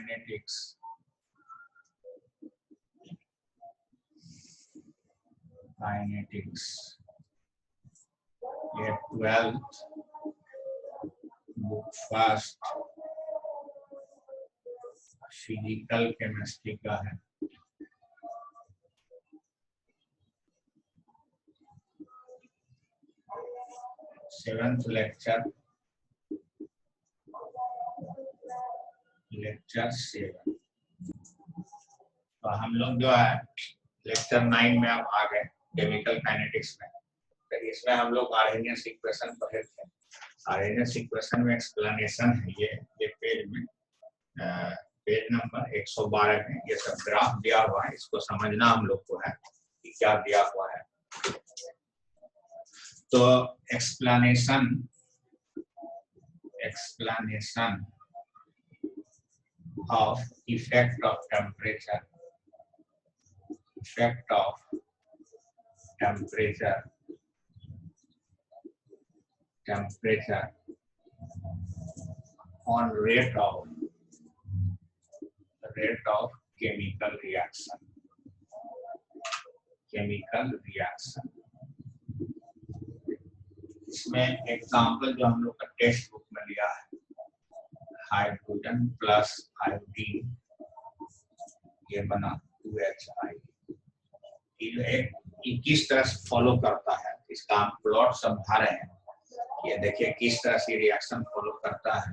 kinetics, ये 12th book first physical chemistry का है। Seventh lecture 7। तो हम लोग जो है लेक्चर 9 में अब आ गए केमिकल काइनेटिक्स में। तो इसमें हम लोग आरएनएस इक्वेशन पढ़े थे। आरएनएस इक्वेशन में एक्सप्लेनेशन है ये पेज में पेज नंबर 112 में ये सब ग्राफ दिया हुआ है। इसको समझना हम लोग को है कि क्या दिया हुआ है। तो explanation of effect of temperature on rate of chemical reaction। इसमें एग्जाम्पल जो हम लोग का टेक्स्ट बुक में लिया है, हाइड्रोजन प्लस आयोडीन ये बना 2HI। ये किस तरह से फॉलो करता है इसका हम प्लॉट समझा रहे हैं। ये देखिए किस तरह से रिएक्शन फॉलो करता है।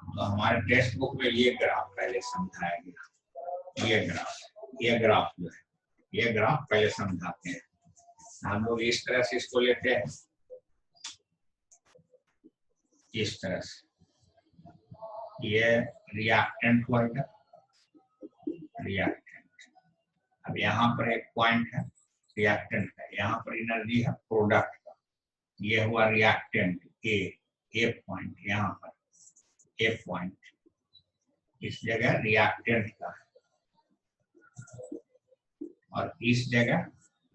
तो हमारे टेक्स्ट बुक में ये ग्राफ पहले समझाया गया। ये ग्राफ जो है ये ग्राफ पहले समझाते हैं। हम लोग इस तरह से इसको लेते हैं, इस तरह से ये रिएक्टेंट हुआ इधर, रिएक्टेंट। अब यहाँ पर एक पॉइंट है रिएक्टेंट का, यहाँ पर एनर्जी है प्रोडक्ट का। ये हुआ रिएक्टेंट ए पॉइंट, यहाँ पर ए पॉइंट इस जगह रिएक्टेंट का है और इस जगह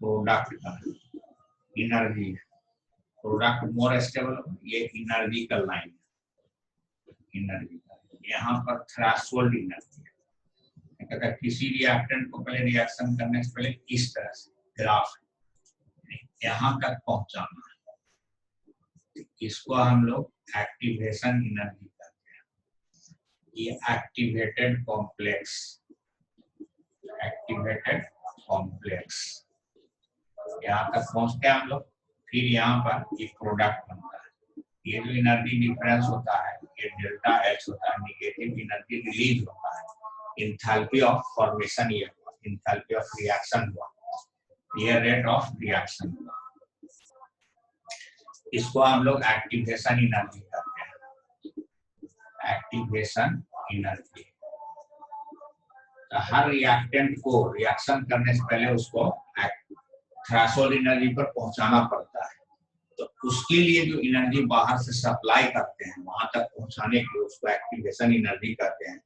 प्रोडक्ट का एनर्जी। प्रोडक्ट मोर स्टेबल, ये एनर्जी का लाइन है, एनर्जी का। यहाँ पर थ्रेशोल्ड एनर्जी है। अगर किसी रिएक्टेंट को पहले रिएक्शन करने से पहले इस तरह से ग्राफ यहाँ तक पहुंचाना है, इसको हम लोग एक्टिवेशन एनर्जी कहते हैं। ये एक्टिवेटेड कॉम्प्लेक्स यहाँ तक पहुंचते हैं हम लोग। फिर यहाँ पर एक प्रोडक्ट बनता है। ये जो एनर्जी डिफरेंस होता है ये डेल्टा एच होता है, नेगेटिव एनर्जी रिलीज होता है। इंथैल्पी ऑफ फॉर्मेशन ये हुआ, इंथैल्पी ऑफ रिएक्शन हुआ, ये रेट ऑफ रिएक्शन हुआ। इसको हम लोग एक्टिवेशन एनर्जी कहते हैं, एक्टिवेशन एनर्जी। तो हर रिएक्टेंट को रिएक्शन करने से पहले उसको थ्रेशोल्ड एनर्जी पर पहुंचाना पड़ता है। तो उसके लिए जो एनर्जी बाहर से सप्लाई करते हैं वहां तक पहुंचाने के लिए उसको एक्टिवेशन एनर्जी कहते हैं।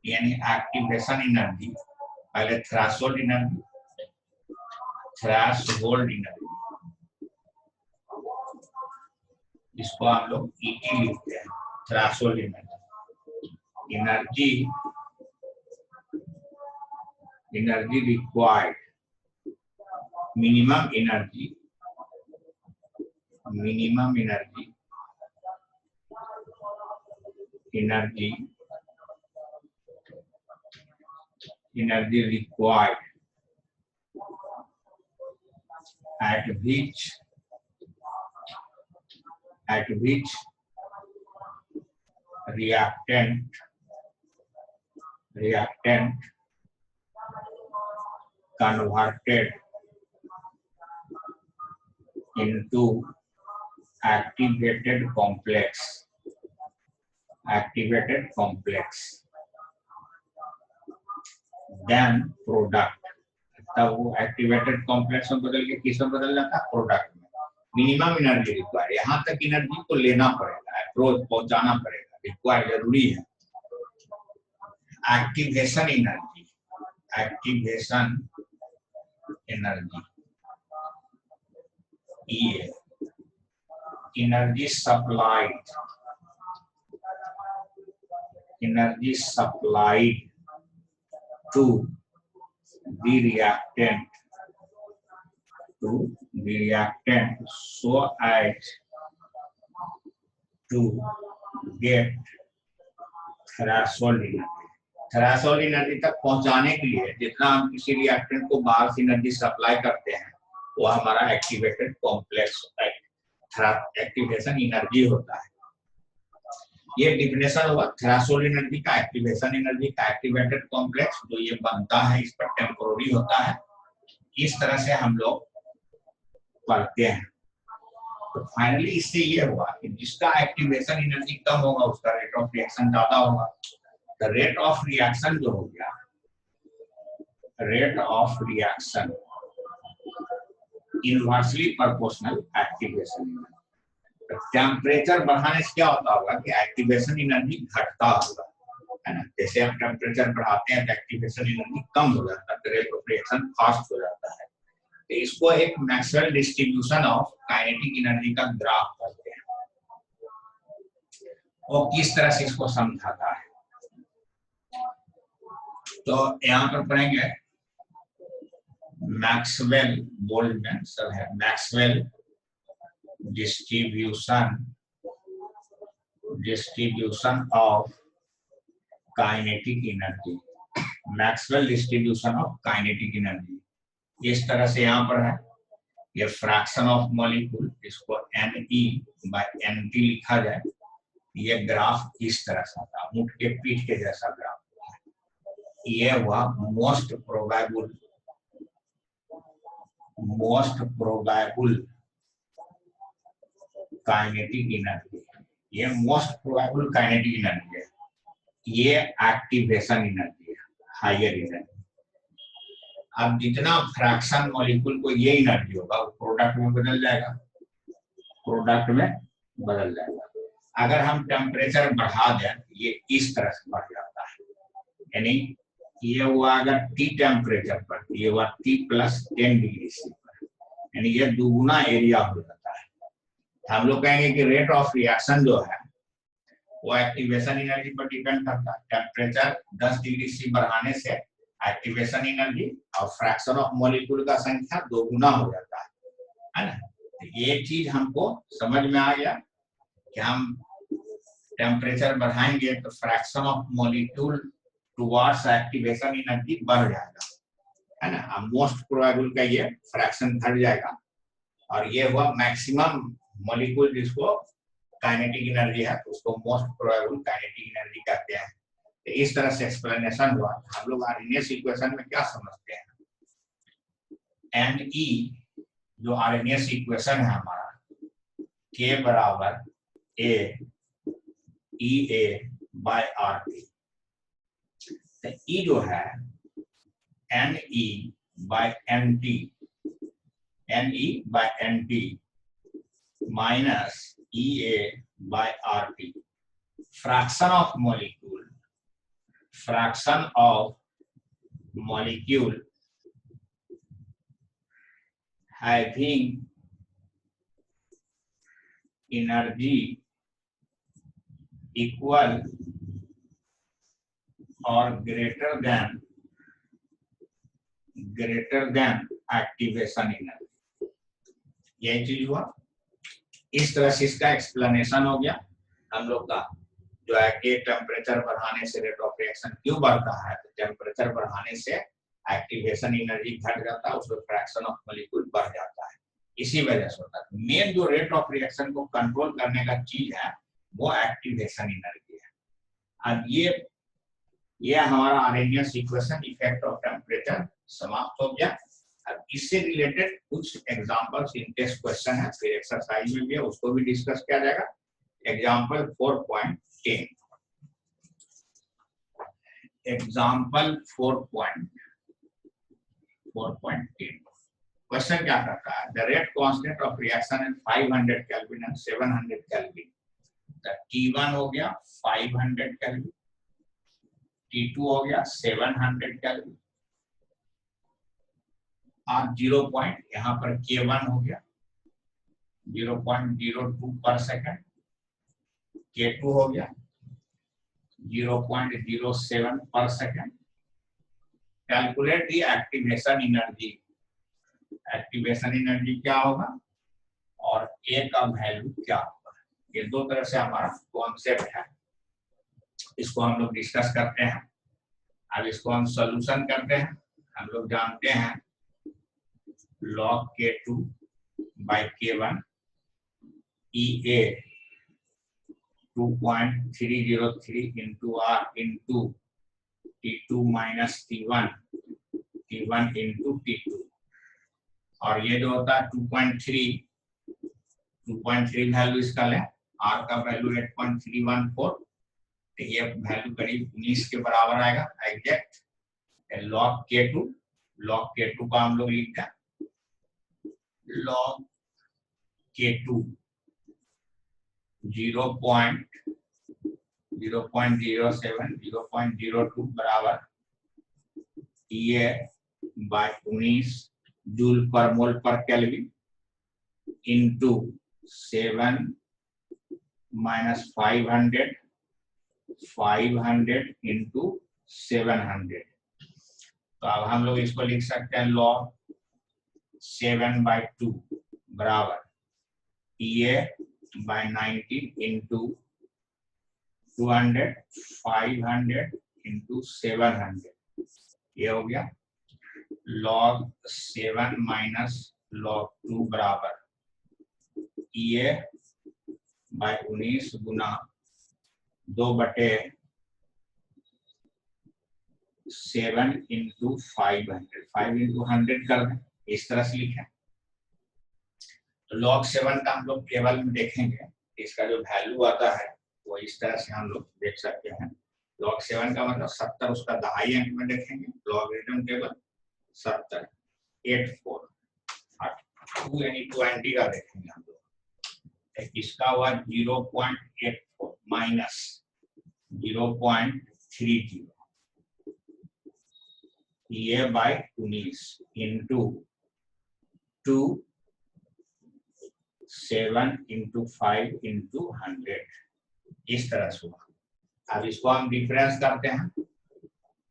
यानी एक्टिवेशन एनर्जी पहले थ्रेशोल्ड एनर्जी इसको हम लोग ET लिखते हैं, threshold energy required, minimum energy required at which reactant converted into activated complex then product। तब वो एक्टिवेटेड कॉम्प्लेक्स में बदल के किस में बदल जाता है, प्रोडक्ट में। मिनिमम एनर्जी रिक्वायर्ड, यहाँ तक एनर्जी को लेना पड़ेगा, अप्रोच पहुंचाना पड़ेगा, रिक्वायर्ड जरूरी है। एक्टिवेशन एनर्जी ये energy supplied to the reactant so as to get threshold energy तक पहुंचाने के लिए जितना हम किसी रिएक्टेंट को बाहर से एनर्जी सप्लाई करते हैं वो हमारा एक्टिवेटेड कॉम्प्लेक्स एक्टिवेशन एनर्जी होता है। ये डिफिनेशन हुआ थ्रेशोल्ड एनर्जी का, एक्टिवेशन एनर्जी का। एक्टिवेटेड कॉम्प्लेक्स जो ये बनता है इस पर टेम्पोररी होता है। इस तरह से हम लोग पढ़ते हैं। तो फाइनली इससे ये हुआ कि जिसका एक्टिवेशन एनर्जी कम होगा उसका रेट ऑफ रिएक्शन ज्यादा होगा। तो रेट ऑफ रिएक्शन जो हो गया, rate of reaction inversely proportional activation energy. Temperature बढ़ाने से क्या होता होगा कि एक्टिवेशन एनर्जी घटता होगा, है ना। जैसे हम टेम्परेचर बढ़ाते हैं तो एक्टिवेशन एनर्जी कम हो जाता है, तो रेट ऑफ रिएक्शन फास्ट हो जाता है। तो इसको एक Maxwell distribution of kinetic energy का ग्राफ कहते हैं। वो किस तरह से इसको समझाता है, तो यहाँ पर पढ़ेंगे मैक्सवेल, बोल्ड में सब है, Maxwell distribution of kinetic energy. Maxwell distribution of kinetic energy इस तरह से यहाँ पर है। ये फ्रैक्शन ऑफ मॉलिक्यूल, इसको Ne/Nt लिखा जाए। ये ग्राफ इस तरह से था, ऊंट के पीठ के जैसा ग्राफ है। ये हुआ मोस्ट प्रोबेबल काइनेटिक एनर्जी। ये मोस्ट प्रोबेबल काइनेटिक एनर्जी है। ये एक्टिवेशन एनर्जी है, हायर एनर्जी। अब जितना फ्रैक्शन मॉलिक्यूल को ये एनर्जी होगा वो प्रोडक्ट में बदल जाएगा। अगर हम टेम्परेचर बढ़ा दें ये इस तरह से बढ़ जाता है, यानी ये हुआ अगर T टेम्परेचर पर, ये हुआ T+10 डिग्री सी पर, यानी ये दुगुना एरिया हो जाता है। हम लोग कहेंगे कि रेट ऑफ रिएक्शन जो है वो एक्टिवेशन एनर्जी पर डिपेंड करता है। टेम्परेचर 10 डिग्री सी बढ़ाने से एक्टिवेशन एनर्जी और फ्रैक्शन ऑफ मॉलिक्यूल का संख्या दोगुना हो जाता है ना। तो ये चीज हमको समझ में आ गया कि हम टेम्परेचर बढ़ाएंगे तो fraction of molecule towards activation energy बढ़ जाएगा, है ना। मोस्ट प्रोबेबल का ये फ्रैक्शन घट जाएगा और ये हुआ मैक्सिमम मॉलिक्यूल जिसको काइनेटिक एनर्जी है उसको मोस्ट प्रोबेबल काइनेटिक एनर्जी कहते हैं। तो इस तरह से एक्सप्लेनेशन हुआ। हम लोग आरएनएस इक्वेशन में क्या समझते हैं, Ne जो आरएनएस इक्वेशन है हमारा, K बराबर A EA/RT। तो E जो है Ne/NT minus EA/RT। Fraction of molecule having energy equal or greater than activation energy. यही चीज हुआ। इस तरह से इसका एक्सप्लेनेशन हो गया हम लोग का, जो है कि टेम्परेचर बढ़ाने से रेट ऑफ रिएक्शन क्यों बढ़ता है। तो टेम्परेचर बढ़ाने से एक्टिवेशन एनर्जी घट जाता है, उसमें फ्रैक्शन ऑफ मॉलिक्यूल बढ़ जाता है, इसी वजह से होता है। मेन जो रेट ऑफ रिएक्शन को कंट्रोल करने का चीज है वो एक्टिवेशन एनर्जी है। अब ये हमारा RNS equation effect of temperature समाप्त हो गया। अब इससे रिलेटेड कुछ एग्जांपल्स इन टेस्ट क्वेश्चन है, फिर एक्सरसाइज में भी है, उसको भी डिस्कस किया जाएगा। एग्जांपल 4.10, एग्जांपल 4.10 क्वेश्चन क्या करता है, the rate constant of reaction at 500 kelvin and 700 kelvin. T1 हो गया 500 केल्विन, T2 हो गया 700 केल्विन और 0 पॉइंट यहाँ पर K1 हो गया 0.02 पर सेकंड, K2 हो गया 0.07 पर second. Calculate the activation energy. Activation energy क्या होगा और ए का वैल्यू क्या होगा, ये दो तरह से हमारा कॉन्सेप्ट है, इसको हम लोग डिस्कस करते हैं। अब इसको हम सॉल्यूशन करते हैं। हम लोग जानते हैं log K2 by K1 EA 2.303 into R into T2 minus T1 into T2, और ये जो होता है 2.3 वैल्यू इसका ले, R का वैल्यू 8.314, तो ये वैल्यू करीब 19 के बराबर आएगा एग्जैक्ट। log K2 का हम लोग लिखते हैं log K2 0.07 0.02 बराबर EA by 19 जूल पर मोल पर केल्विन इंटू 7 minus 500 इंटू 700। तो अब हम लोग इसको लिख सकते हैं log 7/2 बराबर EA by 19 इंटू 200 500 इंटू 700, ये हो गया log 7 माइनस log 2 बराबर EA by 19 Guna 2/7 into 500, 5 into 100 कर दें, इस तरह से लिखें। तो log 7 का हम लोग टेबल में देखेंगे, इसका जो वैल्यू आता है वो इस तरह से हम लोग देख सकते हैं। log 7 का मतलब 70, उसका दहाई अंक में देखेंगे, लॉगरिथम टेबल 70 84 2 यानी 20 का देखेंगे हम लोग। इसका हुआ 0.84 माइनस 0.30 ये बाय 19 इंटू 2 7 इंटू 5 इंटू 100, इस तरह से हुआ। अब इसको हम डिफरेंस करते हैं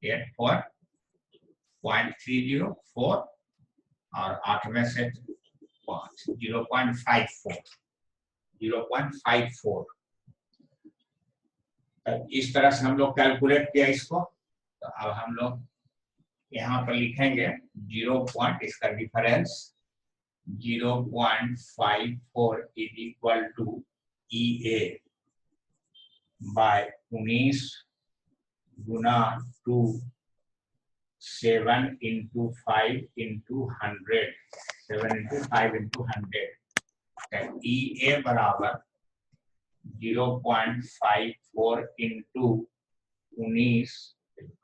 84.304 और 8 में से 5 0.54। इस तरह से हम लोग कैलकुलेट किया इसको। तो अब हम लोग यहाँ पर लिखेंगे 0. इसका difference 0.54 is equal to EA by 19 गुना 2 7 into 5 into 100, 7 into 5 into 100। EA बराबर 0.54 इंटू 19,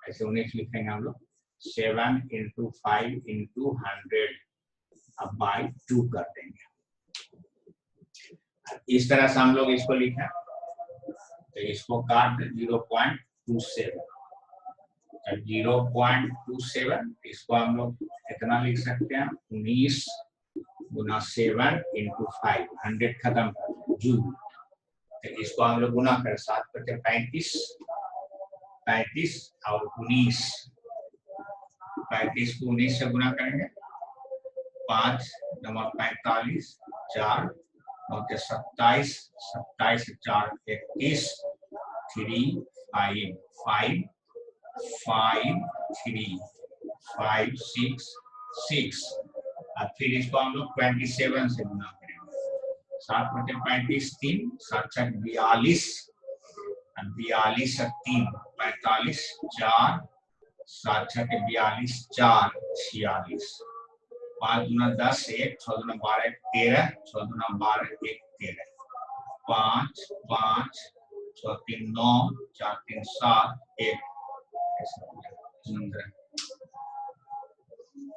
ऐसे 19 लिखेंगे हम लोग, 7 इंटू 5 इंटू 100 अब बाय 2 कर देंगे। इस तरह से हम लोग इसको लिखें, तो इसको काट 0.27, 0.27 इसको हम लोग इतना लिख सकते हैं 19 गुना 7 इंटू 5, 100 खत्म कर जूल। तो इसको हम लोग गुना कर 7 बटे 35 और 19, 35 को 19 से गुना करेंगे, 5 नंबर 45, 4 9 के 27, 27 4 21, 3 5 5 5 3 5 6 6। अब फिर इसको हम लोग 27 से गुना करेंगे, 7 बटे 35 3, 7 6 42, 42 3 45, 4 7 6 42 4 46, 5 दूना 10 1, 6 दूना 12 13, 6 दूना 12 1 13, 5 5 6 3 9, 4 3 7 1।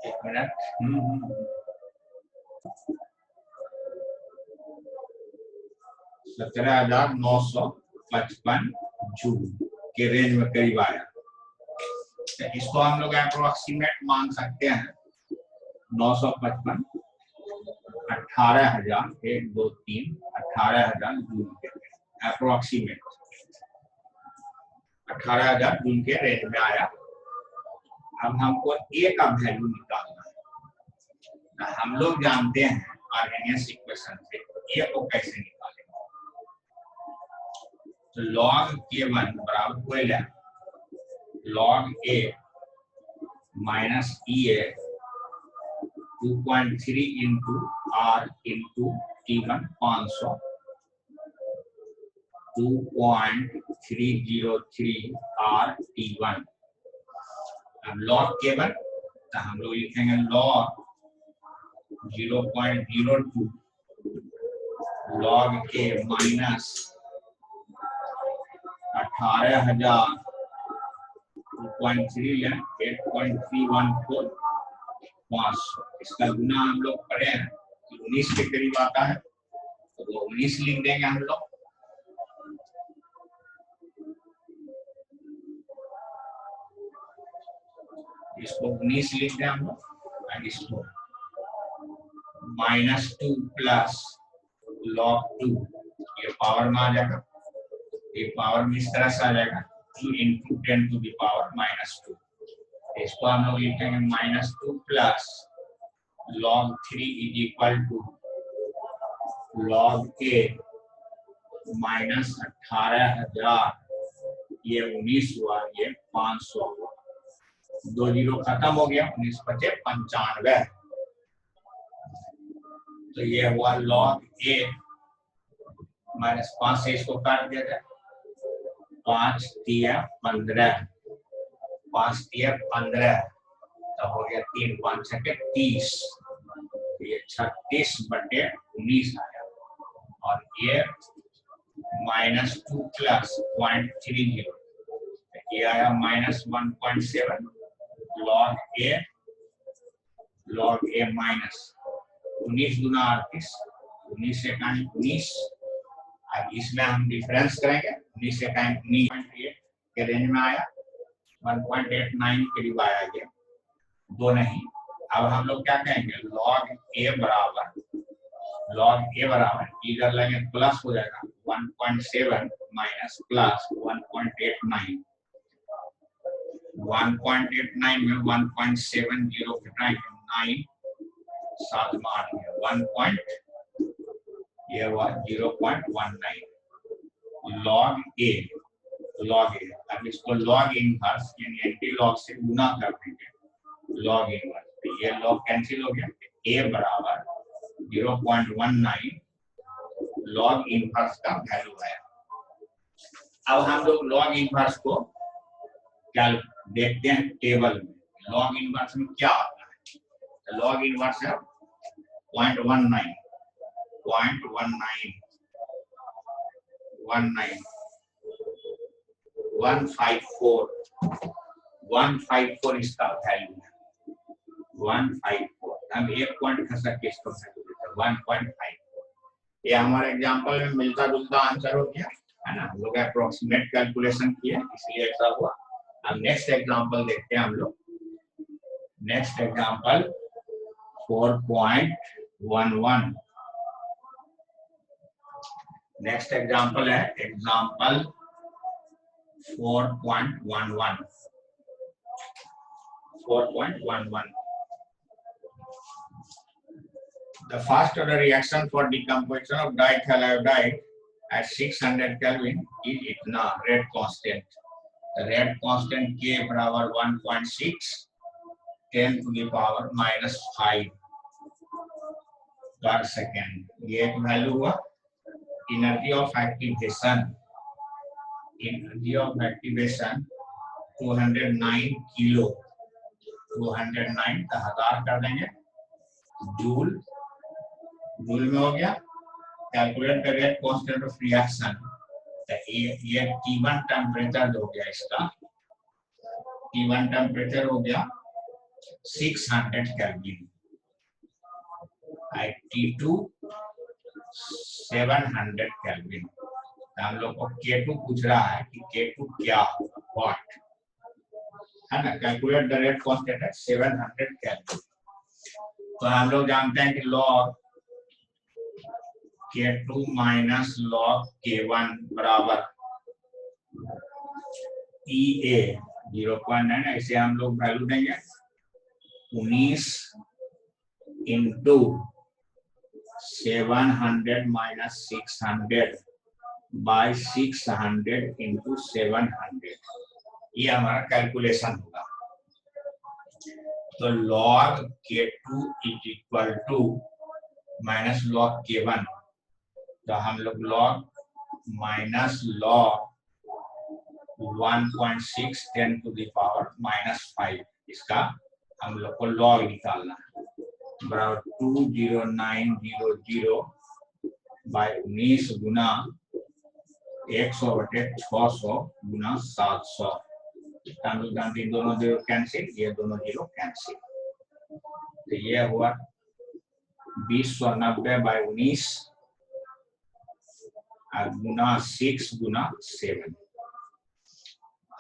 एक मिनट, 17,955 जूल के रेंज में करीब आया। तो इसको हम लोग अप्रोक्सीमेट मान सकते हैं 955 18,000 1 2 3 18,000 जूल के अप्रोक्सीमेट 18,000 जूल के रेंज में आया। अब हमको ए का वैल्यू निकालना है। हम लोग जानते हैं आर्हेनियस इक्वेशन से ए को कैसे निकालेंगे। तो log k1 बराबर कोई ले log a minus EA 2.3 into R into T1 500 2.303 R T1। अब log k1 तो हम लोग लिखेंगे log 0.02 log k माइनस 18,000 2.3 लें 8.314 500। इसका गुना हम लोग पढ़े हैं 19 के करीब आता है तो वो 19 लिख देंगे हम लोग। इसको 19 लिख दें हम लोग और इसको -2 प्लस log 2 ये पावर में आ जाएगा। ये पावर में इस तरह से आ जाएगा 2 इंटू 10 टू द पावर -2। इसको हम लोग लिखेंगे -2 plus log 3 is equal to log a minus 18,000 ये 19 हुआ ये 500 हुआ 2 जीरो खत्म हो गया 19 बचे 95। तो ये हुआ log a माइनस 5 से इसको काट दिया जाए 5 तिया 15 5 तिया 15 तो हो गया 3 5 छके 30 ये 36/19 आया। और ये -2 प्लस 0.30 ये आया -1.7 log a माइनस 19 गुना 38 19 से 19। अब इसमें हम डिफरेंस करेंगे 19 से 19.8 के रेंज में आया 1.89 करीब आया ये 2 नहीं। अब हम लोग क्या कहेंगे log a बराबर इधर लेंगे प्लस हो जाएगा 1.7 माइनस प्लस 1.89 1.89 में 1.70 कितना है 9 7 में 8 में 1. ये हुआ 0.19 log a। अब इसको log इनवर्स यानी एंटी लॉग से गुना कर देंगे log इनवर्स। तो ये log कैंसिल हो गया a बराबर 0.19 log इनवर्स का वैल्यू आया। अब हम लोग log इनवर्स को क्या देखते हैं टेबल में log इनवर्स में क्या आता है। तो log इनवर्स है 0.19 154 इसका वैल्यू है 154। हम एक पॉइंट खसक के इसको 1.54। ये हमारे एग्जांपल में मिलता जुलता आंसर हो गया है ना। हम लोग अप्रोक्सीमेट कैलकुलेशन किए इसलिए ऐसा हुआ। अब नेक्स्ट एग्जांपल देखते हैं हम लोग। Next example 4.11। नेक्स्ट एग्जांपल है example 4.11। The first order reaction for decomposition of dithioliodide at 600 Kelvin is इतना rate constant. Rate constant K बराबर 1.6 10 to the power -5 पर सेकेंड। ये एक वैल्यू हुआ। एनर्जी ऑफ एक्टिवेशन 209 किलो 209 का 1000 कर देंगे जूल में हो गया। Calculate the rate constant of reaction. तो ये T1 टेम्परेचर हो गया इसका T1 टेम्परेचर हो गया 600 केल्विन। T2 700 kelvin. हम लोग को K2 पूछ रहा है कि K2 क्या व्हाट है ना। कैलकुलेट द रेट कांस्टेंट है 700 केल्विन। तो हम लोग जानते हैं कि log K2 minus log K1 बराबर EA 0.9, ऐसे हम लोग वैल्यू देंगे 19 इंटू 700 माइनस 600 बाई 600 इंटू 700, ये हमारा कैलकुलेशन होगा। तो log K2 is equal to minus log K1, तो हम लोग log minus log 1.6 10 to the power -5, इसका हम लोग को log निकालना है, बराबर 20900 बाई 19 गुना 100/600 गुना 700, हम लोग जानते हैं दोनों जीरो कैंसिल, ये दोनों जीरो कैंसिल, तो ये हुआ 2090 बाई 19 गुना 6 गुना 7।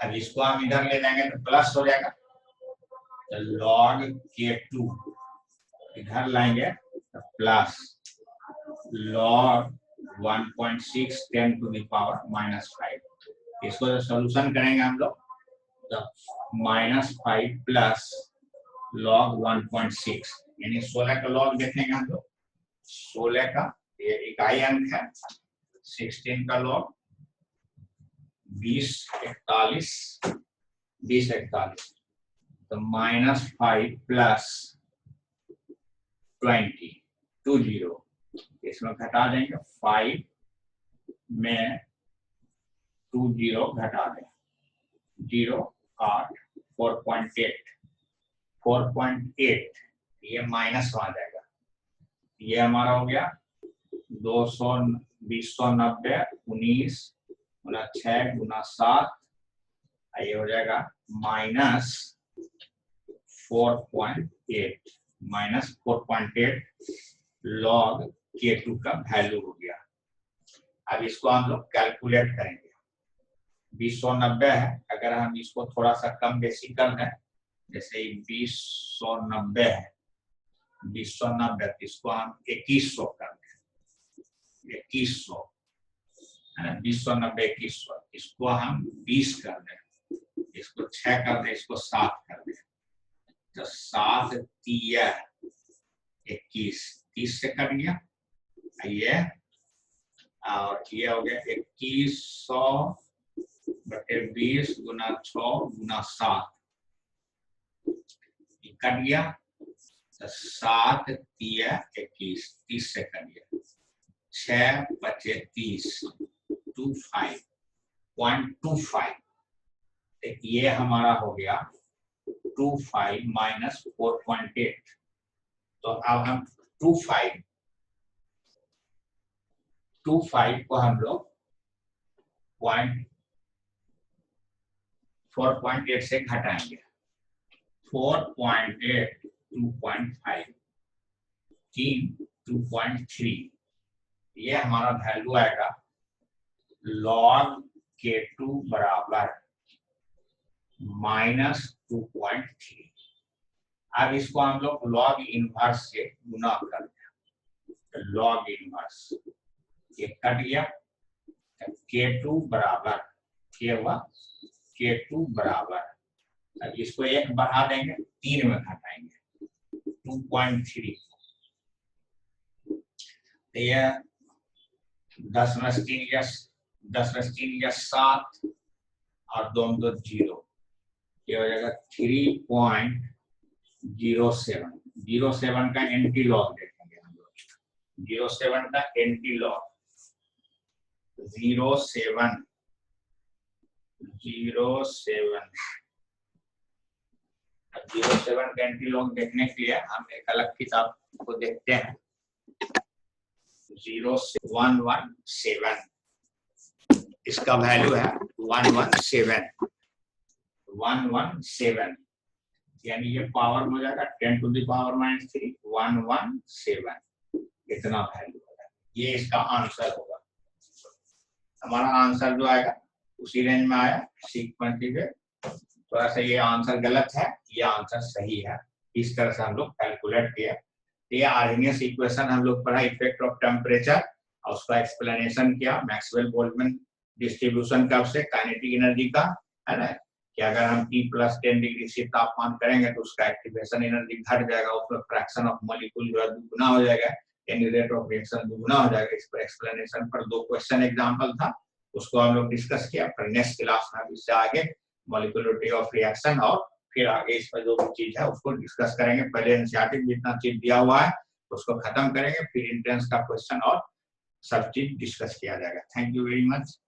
अब इसको हम इधर ले जाएंगे तो प्लस हो जाएगा, तो log K2 इधर लाएंगे तो plus log 1.6 10 to the power -5, इसको जो सोल्यूशन करेंगे हम लोग तो -5 प्लस log 1.6 यानी 16 का log देखेंगे हम लोग, 16 का ये इकाई अंक है, 16 का log 2041, तो -5 प्लस 20 इसमें घटा देंगे, 5 में 20 घटा दें, 0 8 4.8 ये माइनस आ जाएगा, ये हमारा हो गया 2090 19 गुना 6 गुना 7, ये हो जाएगा -4.8 log K2 का वैल्यू हो गया। अब इसको हम लोग कैलकुलेट करेंगे, 2090 है, अगर हम इसको थोड़ा सा कम बेसी कर दें, जैसे 2090 है, 2090 इसको हम 2100 कर दें, 2100 है ना, 2090 2100, इसको हम 20 कर दें, इसको 6 कर दें, इसको 7 कर दें, तो 7 3 21, 30 से कट गया ये, और ये हो गया 2100/20 गुना 6 गुना 7, कट गया, तो 7 3 21, 30 से कट गया, 6 बचे 30, 25.25, ये हमारा हो गया 25 माइनस 4.8, तो अब हम 25 को हम लोग 4.8 से घटाएंगे, 4.8 2.5 2.3, ये हमारा वैल्यू आएगा log K2 बराबर -2.3। अब इसको हम लोग log इनवर्स से गुना कर दें, log इनवर्स ये कट गया, K2 बराबर क्या हुआ, K2 बराबर, अब इसको 1 बढ़ा देंगे, 3 में घटाएंगे 2.3, तो ये 10 में 3 या 7 और 2 2 0, ये हो जाएगा 3.07 का एंटी लॉग देखेंगे हम लोग, 07 का एंटी लॉग 07 का एंटी लॉग देखने के लिए हम एक अलग किताब को देखते हैं, 117, इसका वैल्यू है 117, यानी ये पावर हो जाएगा 10 to the power -3, 117, इतना वैल्यू होगा, ये इसका आंसर होगा। हमारा आंसर जो आएगा उसी रेंज में आया, सीक्वेंस पे थोड़ा सा ये आंसर गलत है, ये आंसर सही है, इस तरह से हम लोग कैलकुलेट किया। ये आर्हेनियस इक्वेशन हम लोग पढ़ा, इफेक्ट ऑफ टेम्परेचर और उसका एक्सप्लेनेशन किया मैक्सवेल बोल्टजमैन डिस्ट्रीब्यूशन का, उससे काइनेटिक एनर्जी का, है ना, कि अगर हम T+10 डिग्री से तापमान करेंगे तो उसका एक्टिवेशन एनर्जी घट जाएगा, उसमें फ्रैक्शन ऑफ मॉलिक्यूल जो है दुगुना हो जाएगा, यानी रेट ऑफ रिएक्शन दुगुना हो जाएगा। इस पर एक्सप्लेनेशन पर 2 क्वेश्चन एग्जांपल था, उसको हम लोग डिस्कस किया। फिर नेक्स्ट क्लास में इससे आगे मॉलिक्यूलरिटी ऑफ रिएक्शन और फिर आगे इसमें जो भी चीज है उसको डिस्कस करेंगे। पहले एनसीईआरटी जितना चीज दिया हुआ है उसको खत्म करेंगे, फिर एंट्रेंस का क्वेश्चन और सब चीज डिस्कस किया जाएगा। Thank you very much.